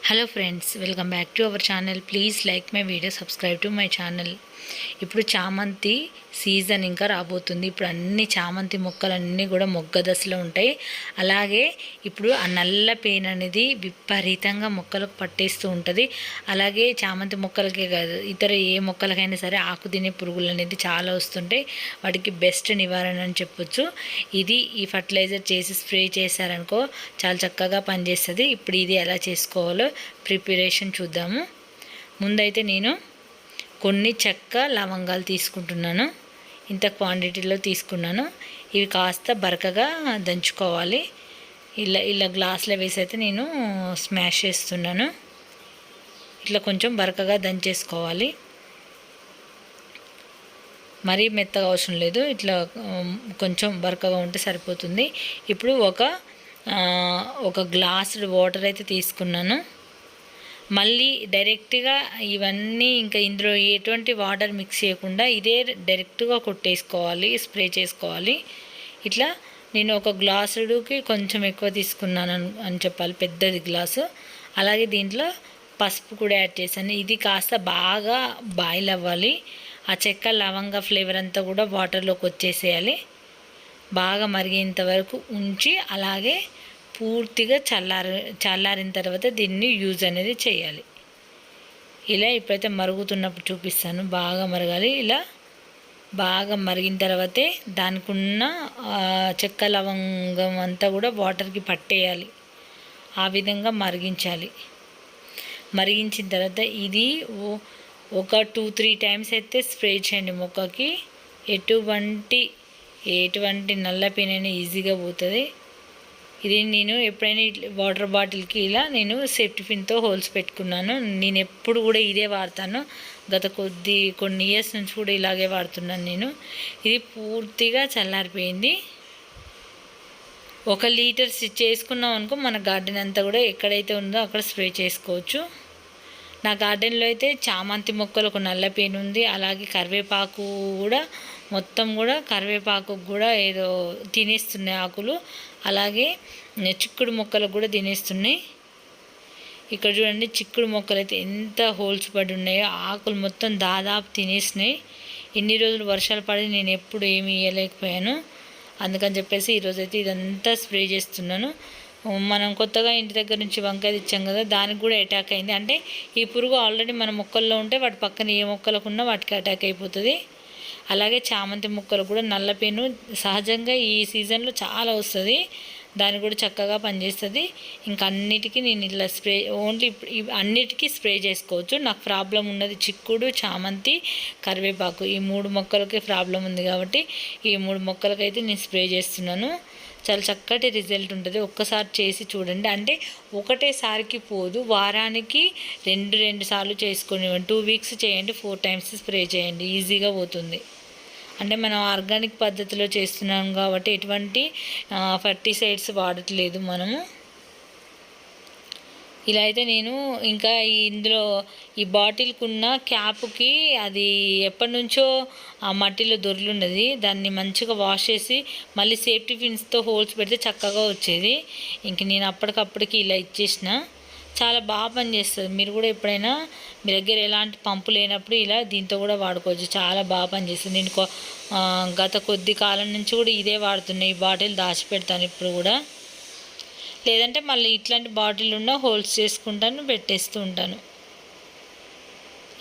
Hello friends, welcome back to our channel. Please like my video, subscribe to my channel. ఇప్పుడు చామంతి season ఇంకా రాబోతుంది. ఇప్పుడు అన్ని చామంతి మొక్కలన్నీ కూడా మొగ్గ దశలో ఉంటాయి. అలాగే ఇప్పుడు ఆ నల్ల పేను అనేది విపరీతంగా మొక్కలకు పట్టేస్తూ ఉంటుంది. అలాగే చామంతి మొక్కలకే కాదు, ఇతర ఏ మొక్కలకైనా సరే ఆకు తినే పురుగులు అనేది చాలా వస్తుంటాయి. వాటికి బెస్ట్ నివారణ అని చెప్పొచ్చు. ఈ ఫర్టిలైజర్ చేసి స్ప్రే చేశారనుకో చాలా చక్కగా పనిచేస్తుంది. ఇప్పుడు ఇది ఎలా చేసుకోవాలో ప్రిపరేషన్ చూద్దాము. ముందైతే నేను కొన్ని చెక్క లవంగాలు తీసుకుంటున్నాను. ఇంత క్వాంటిటీలో తీసుకున్నాను. ఇవి కాస్త బరకగా దంచుకోవాలి. ఇలా గ్లాస్లో వేసి అయితే నేను స్మాష్ చేస్తున్నాను. ఇట్లా కొంచెం బరకగా దంచేసుకోవాలి. మరీ మెత్తగా అవసరం లేదు, ఇట్లా కొంచెం బరకగా ఉంటే సరిపోతుంది. ఇప్పుడు ఒక గ్లాస్ వాటర్ అయితే తీసుకున్నాను. మళ్ళీ డైరెక్ట్గా ఇవన్నీ ఇంకా ఇందులో ఎటువంటి వాటర్ మిక్స్ చేయకుండా ఇదే డైరెక్ట్గా కొట్టేసుకోవాలి, స్ప్రే చేసుకోవాలి. ఇట్లా నేను ఒక గ్లాసుకి కొంచెం ఎక్కువ తీసుకున్నాను అని చెప్పాలి, పెద్దది గ్లాసు. అలాగే దీంట్లో పసుపు కూడా యాడ్ చేశాను. ఇది కాస్త బాగా బాయిల్ అవ్వాలి. ఆ చెక్క లవంగ ఫ్లేవర్ అంతా కూడా వాటర్లోకి వచ్చేసేయాలి. బాగా మరిగేంత వరకు ఉంచి అలాగే పూర్తిగా చల్లారిన తర్వాత దీన్ని యూజ్ అనేది చేయాలి. ఇలా ఇప్పుడైతే మరుగుతున్నప్పుడు చూపిస్తాను. బాగా మరగాలి. ఇలా బాగా మరిగిన తర్వాతే దానికి ఉన్న చెక్క లవంగం అంతా కూడా వాటర్కి పట్టేయాలి. ఆ విధంగా మరిగించాలి. మరిగించిన తర్వాత ఇది ఒక 2-3 టైమ్స్ అయితే స్ప్రే చేయండి మొక్కకి. ఎటువంటి నల్ల పేనైనా ఈజీగా పోతుంది. ఇది నేను ఎప్పుడైనా వాటర్ బాటిల్కి ఇలా నేను సేఫ్టీ పిన్తో హోల్స్ పెట్టుకున్నాను. నేను ఎప్పుడు కూడా ఇదే వాడతాను. గత కొన్ని ఇయర్స్ నుంచి కూడా ఇలాగే వాడుతున్నాను నేను. ఇది పూర్తిగా చల్లారిపోయింది. 1 లీటర్ చేసుకున్నాం అనుకో మన గార్డెన్ అంతా కూడా ఎక్కడైతే ఉందో అక్కడ స్ప్రే చేసుకోవచ్చు. నా గార్డెన్లో అయితే చామంతి మొక్కలు ఒక నల్ల పేను ఉంది. అలాగే కరివేపాకు కూడా మొత్తం కూడా కరివేపాకు కూడా ఏదో తినేస్తున్నాయి ఆకులు. అలాగే చిక్కుడు మొక్కలకు కూడా తినేస్తున్నాయి. ఇక్కడ చూడండి, చిక్కుడు మొక్కలు అయితే ఎంత హోల్స్ పడి ఉన్నాయో, ఆకులు మొత్తం దాదాపు తినేసినాయి. ఇన్ని రోజులు వర్షాలు పడి నేను ఎప్పుడు ఏమి ఇవ్వలేకపోయాను. అందుకని చెప్పేసి ఈరోజైతే ఇదంతా స్ప్రే చేస్తున్నాను. మనం కొత్తగా ఇంటి దగ్గర నుంచి వంకాయ తెచ్చాం కదా, దానికి కూడా అటాక్ అయింది. అంటే ఈ పురుగు ఆల్రెడీ మన మొక్కల్లో ఉంటే వాటి పక్కన ఏ మొక్కలకు ఉన్నా వాటికి అటాక్ అయిపోతుంది. అలాగే చామంతి మొక్కలు కూడా నల్లపేను సహజంగా ఈ సీజన్లో చాలా వస్తుంది. దాన్ని కూడా చక్కగా పనిచేస్తుంది. ఇంకా అన్నిటికీ నేను ఇలా స్ప్రే ఓన్లీ అన్నిటికీ స్ప్రే చేసుకోవచ్చు. నాకు ప్రాబ్లం ఉన్నది చిక్కుడు, చామంతి, కరివేపాకు. ఈ 3 మొక్కలకి ప్రాబ్లం ఉంది కాబట్టి ఈ 3 మొక్కలకైతే నేను స్ప్రే చేస్తున్నాను. చాలా చక్కటి రిజల్ట్ ఉంటుంది. ఒక్కసారి చేసి చూడండి. అంటే ఒకటేసారికి పోదు, వారానికి 2 సార్లు చేసుకొని 2 వీక్స్ చేయండి. 4 టైమ్స్ స్ప్రే చేయండి, ఈజీగా పోతుంది. అంటే మనం ఆర్గానిక్ పద్ధతిలో చేస్తున్నాం కాబట్టి ఎటువంటి ఫర్టిసైడ్స్ వాడట్లేదు మనము. ఇలా అయితే నేను ఇంకా ఇందులో ఈ బాటిల్కి ఉన్న క్యాప్కి అది ఎప్పటి నుంచో ఆ మట్టిలో దొర్లున్నది. దాన్ని మంచిగా వాష్ చేసి మళ్ళీ సేఫ్టీ పిన్స్తో హోల్స్ పెడితే చక్కగా వచ్చేది. ఇంక నేను అప్పటికప్పటికి ఇలా ఇచ్చేసిన. చాలా బాగా పనిచేస్తుంది. మీరు కూడా ఎప్పుడైనా మీ దగ్గర ఎలాంటి పంపు లేనప్పుడు ఇలా దీంతో కూడా వాడుకోవచ్చు. చాలా బాగా పనిచేస్తుంది. నేను గత కొద్ది కాలం నుంచి కూడా ఇదే వాడుతున్నాయి. ఈ బాటిల్ దాచిపెడతాను ఇప్పుడు కూడా. లేదంటే మళ్ళీ ఇట్లాంటి బాటిల్ ఉన్న హోల్స్ చేసుకుంటాను, పెట్టేస్తూ ఉంటాను.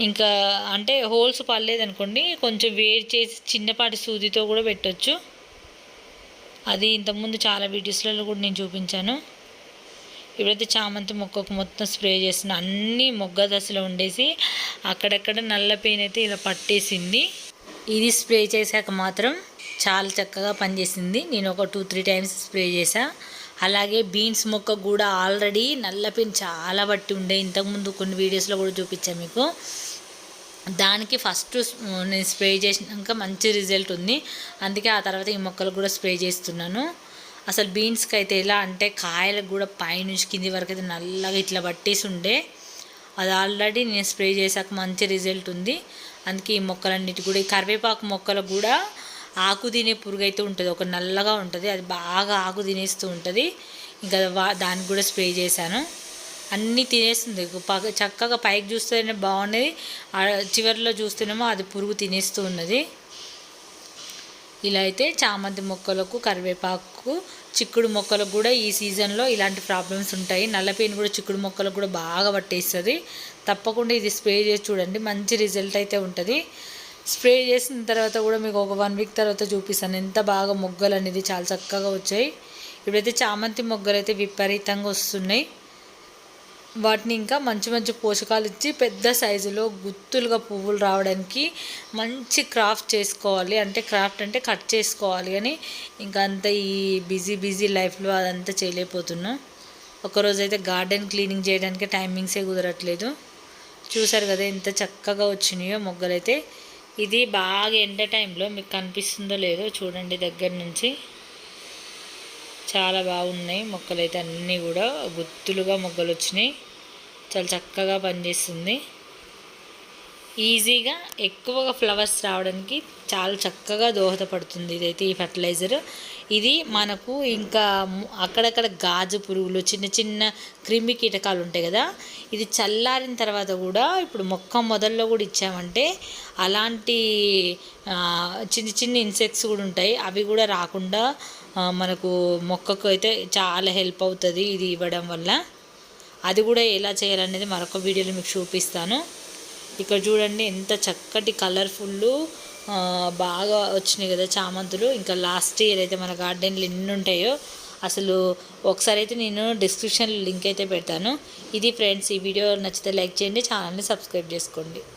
ఇంకా అంటే హోల్స్ పర్లేదనుకోండి, కొంచెం వేడి చేసి చిన్నపాటి సూదితో కూడా పెట్టవచ్చు. అది ఇంతకుముందు చాలా వీడియోస్లలో కూడా నేను చూపించాను. ఇప్పుడైతే చామంతి మొక్కకు మొత్తం స్ప్రే చేస్తున్నా. అన్నీ మొగ్గ దశలో ఉండేసి అక్కడక్కడ నల్ల పెయిన్ అయితే ఇలా పట్టేసింది. ఇది స్ప్రే చేశాక మాత్రం చాలా చక్కగా పనిచేసింది. నేను ఒక 2-3 టైమ్స్ స్ప్రే చేశా. అలాగే బీన్స్ మొక్క కూడా ఆల్రెడీ నల్ల పెయిన్ చాలా బట్టి ఉండే. ఇంతకుముందు కొన్ని వీడియోస్లో కూడా చూపించాను మీకు. దానికి ఫస్ట్ నేను స్ప్రే చేసినాక మంచి రిజల్ట్ ఉంది. అందుకే ఆ తర్వాత ఈ మొక్కలకు కూడా స్ప్రే చేస్తున్నాను. అసలు బీన్స్కి అయితే ఎలా అంటే కాయలకు కూడా పైనుంచి కింది వరకు అయితే నల్లగా ఇట్లా పట్టేసి ఉండే. అది ఆల్రెడీ నేను స్ప్రే చేశాక మంచి రిజల్ట్ ఉంది. అందుకే ఈ మొక్కలన్నిటి కూడా, ఈ కరివేపాకు మొక్కలకు కూడా ఆకు తినే పురుగు అయితే ఉంటుంది, ఒక నల్లగా ఉంటుంది. అది బాగా ఆకు తినేస్తూ ఉంటుంది. ఇంకా దానికి కూడా స్ప్రే చేశాను. అన్నీ తినేస్తుంది. చక్కగా పైకి చూస్తేనే బాగున్నది, చివరిలో చూస్తేనేమో అది పురుగు తినేస్తూ ఉన్నది. ఇలా అయితే చామంతి మొక్కలకు, కరివేపాకు, చిక్కుడు మొక్కలకు కూడా ఈ సీజన్లో ఇలాంటి ప్రాబ్లమ్స్ ఉంటాయి. నల్లపేను కూడా చిక్కుడు మొక్కలకు కూడా బాగా పట్టేస్తుంది. తప్పకుండా ఇది స్ప్రే చేసి చూడండి, మంచి రిజల్ట్ అయితే ఉంటుంది. స్ప్రే చేసిన తర్వాత కూడా మీకు ఒక 1 వీక్ తర్వాత చూపిస్తాను ఎంత బాగా మొగ్గలు అనేది చాలా చక్కగా వచ్చాయి. ఇప్పుడైతే చామంతి మొగ్గలు అయితే విపరీతంగా వస్తున్నాయి. వాటిని ఇంకా మంచి మంచి పోషకాలు ఇచ్చి పెద్ద సైజులో గుత్తులుగా పువ్వులు రావడానికి మంచి క్రాఫ్ట్ చేసుకోవాలి. క్రాఫ్ట్ అంటే కట్ చేసుకోవాలి, కానీ ఇంకా అంత ఈ బిజీ లైఫ్లో అదంతా చేయలేకపోతున్నాం. ఒకరోజు అయితే గార్డెన్ క్లీనింగ్ చేయడానికి టైమింగ్సే కుదరట్లేదు. చూసారు కదా ఎంత చక్కగా వచ్చినాయో మొగ్గలైతే. ఇది బాగా ఎండ టైంలో మీకు కనిపిస్తుందో లేదో చూడండి, దగ్గర నుంచి చాలా బాగున్నాయి మొక్కలైతే, అన్నీ కూడా గుత్తులుగా మొగ్గలు వచ్చినాయి. చాలా చక్కగా పనిచేస్తుంది. ఈజీగా ఎక్కువగా ఫ్లవర్స్ రావడానికి చాలా చక్కగా దోహదపడుతుంది ఇదైతే ఈ ఫర్టిలైజర్. ఇది మనకు ఇంకా అక్కడక్కడ గాజు పురుగులు, చిన్న చిన్న క్రిమి కీటకాలు ఉంటాయి కదా, ఇది చల్లారిన తర్వాత కూడా ఇప్పుడు మొక్క మొదల్లో కూడా ఇచ్చామంటే అలాంటి చిన్న చిన్న ఇన్సెక్ట్స్ కూడా ఉంటాయి, అవి కూడా రాకుండా మనకు మొక్కకు అయితే చాలా హెల్ప్ అవుతుంది ఇది ఇవ్వడం వల్ల. అది కూడా ఎలా చేయాలనేది మరొక వీడియోలో మీకు చూపిస్తాను. ఇక్కడ చూడండి ఎంత చక్కటి కలర్ఫుల్ బాగా వచ్చినాయి కదా చామంతులు. ఇంకా లాస్ట్ ఇయర్ అయితే మన గార్డెన్లో ఎన్ని ఉంటాయో అసలు. ఒకసారి అయితే నేను డిస్క్రిప్షన్లో లింక్ అయితే పెడతాను. ఇది ఫ్రెండ్స్, ఈ వీడియో నచ్చితే లైక్ చేయండి, ఛానల్ని సబ్స్క్రైబ్ చేసుకోండి.